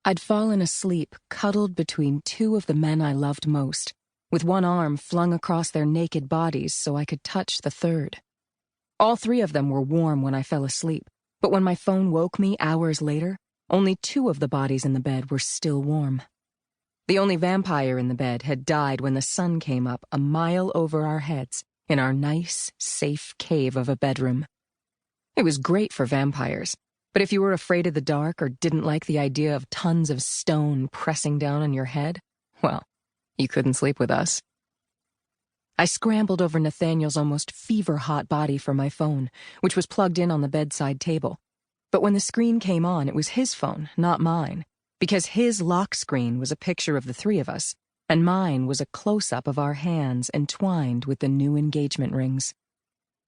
I'd fallen asleep, cuddled between two of the men I loved most, with one arm flung across their naked bodies so I could touch the third. All three of them were warm when I fell asleep, but when my phone woke me hours later, only two of the bodies in the bed were still warm. The only vampire in the bed had died when the sun came up a mile over our heads in our nice, safe cave of a bedroom. It was great for vampires, but if you were afraid of the dark or didn't like the idea of tons of stone pressing down on your head, well, you couldn't sleep with us. I scrambled over Nathaniel's almost fever-hot body for my phone, which was plugged in on the bedside table. But when the screen came on, it was his phone, not mine, because his lock screen was a picture of the three of us, and mine was a close-up of our hands entwined with the new engagement rings.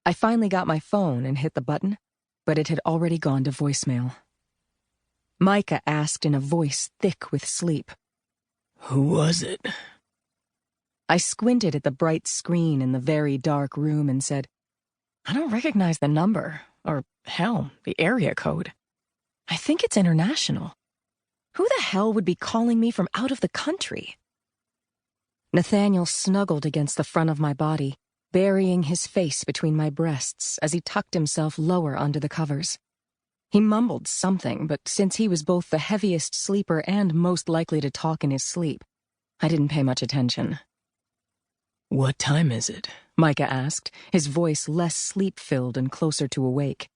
I finally got my phone and hit the button, but it had already gone to voicemail. Micah asked in a voice thick with sleep, "Who was it?" I squinted at the bright screen in the very dark room and said, "I don't recognize the number, or, hell, the area code. I think it's international. Who the hell would be calling me from out of the country?" Nathaniel snuggled against the front of my body, burying his face between my breasts as he tucked himself lower under the covers. He mumbled something, but since he was both the heaviest sleeper and most likely to talk in his sleep, I didn't pay much attention. "What time is it?" Micah asked, his voice less sleep-filled and closer to awake.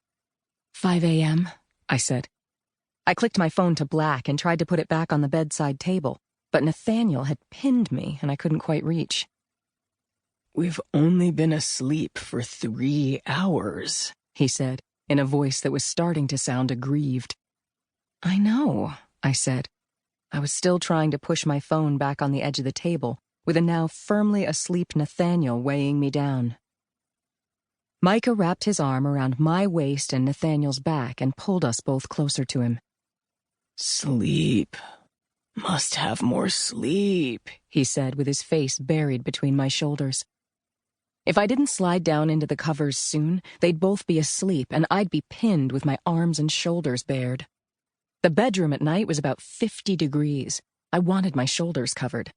5 a.m., I said. I clicked my phone to black and tried to put it back on the bedside table, but Nathaniel had pinned me and I couldn't quite reach. "We've only been asleep for 3 hours, he said, in a voice that was starting to sound aggrieved. I know, I said. I was still trying to push my phone back on the edge of the table, with a now firmly asleep Nathaniel weighing me down. Micah wrapped his arm around my waist and Nathaniel's back and pulled us both closer to him. "Sleep. Must have more sleep," he said with his face buried between my shoulders. If I didn't slide down into the covers soon, they'd both be asleep and I'd be pinned with my arms and shoulders bared. The bedroom at night was about 50 degrees. I wanted my shoulders covered.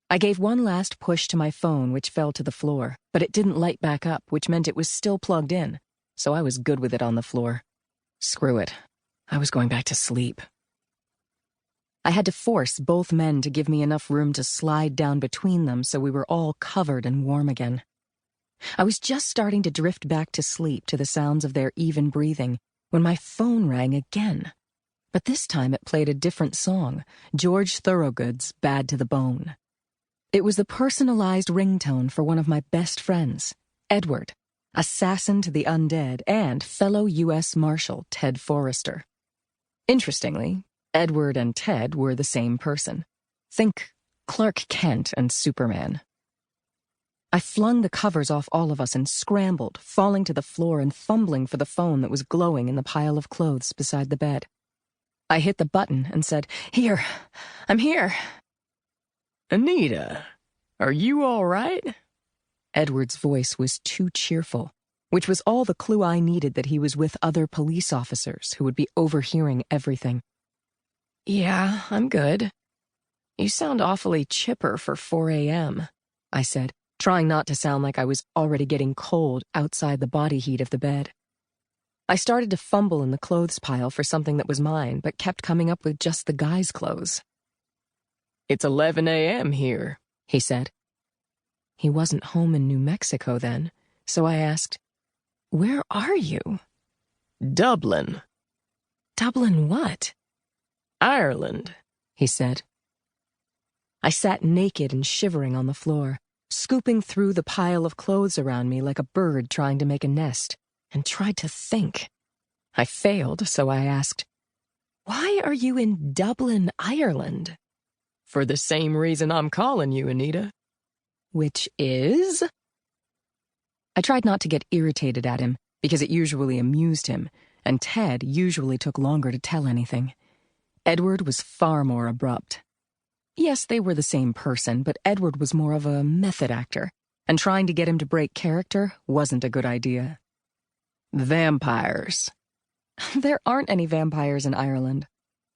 I gave one last push to my phone, which fell to the floor, but it didn't light back up, which meant it was still plugged in, so I was good with it on the floor. Screw it. I was going back to sleep. I had to force both men to give me enough room to slide down between them so we were all covered and warm again. I was just starting to drift back to sleep to the sounds of their even breathing when my phone rang again. But this time it played a different song, George Thorogood's Bad to the Bone. It was the personalized ringtone for one of my best friends, Edward, assassin to the undead and fellow U.S. Marshal Ted Forrester. Interestingly, Edward and Ted were the same person. Think Clark Kent and Superman. I flung the covers off all of us and scrambled, falling to the floor and fumbling for the phone that was glowing in the pile of clothes beside the bed. I hit the button and said, "Here, I'm here." "Anita, are you all right?" Edward's voice was too cheerful, which was all the clue I needed that he was with other police officers who would be overhearing everything. "Yeah, I'm good. You sound awfully chipper for 4 a.m., I said, trying not to sound like I was already getting cold outside the body heat of the bed. I started to fumble in the clothes pile for something that was mine, but kept coming up with just the guy's clothes. "It's 11 a.m. here," he said. He wasn't home in New Mexico then, so I asked, "Where are you?" "Dublin." "Dublin what?" "Ireland," he said. I sat naked and shivering on the floor, scooping through the pile of clothes around me like a bird trying to make a nest, and tried to think. I failed, so I asked, "Why are you in Dublin, Ireland?" "For the same reason I'm calling you, Anita." "Which is?" I tried not to get irritated at him, because it usually amused him, and Ted usually took longer to tell anything. Edward was far more abrupt. Yes, they were the same person, but Edward was more of a method actor, and trying to get him to break character wasn't a good idea. "Vampires." "There aren't any vampires in Ireland."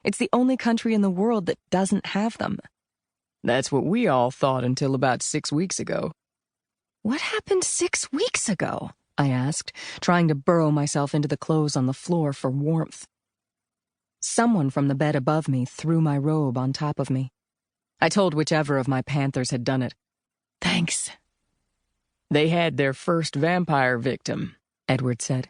It's the only country in the world that doesn't have them. That's what we all thought until about 6 weeks ago. What happened 6 weeks ago? I asked, trying to burrow myself into the clothes on the floor for warmth. Someone from the bed above me threw my robe on top of me. I told whichever of my panthers had done it. Thanks. They had their first vampire victim, Edward said.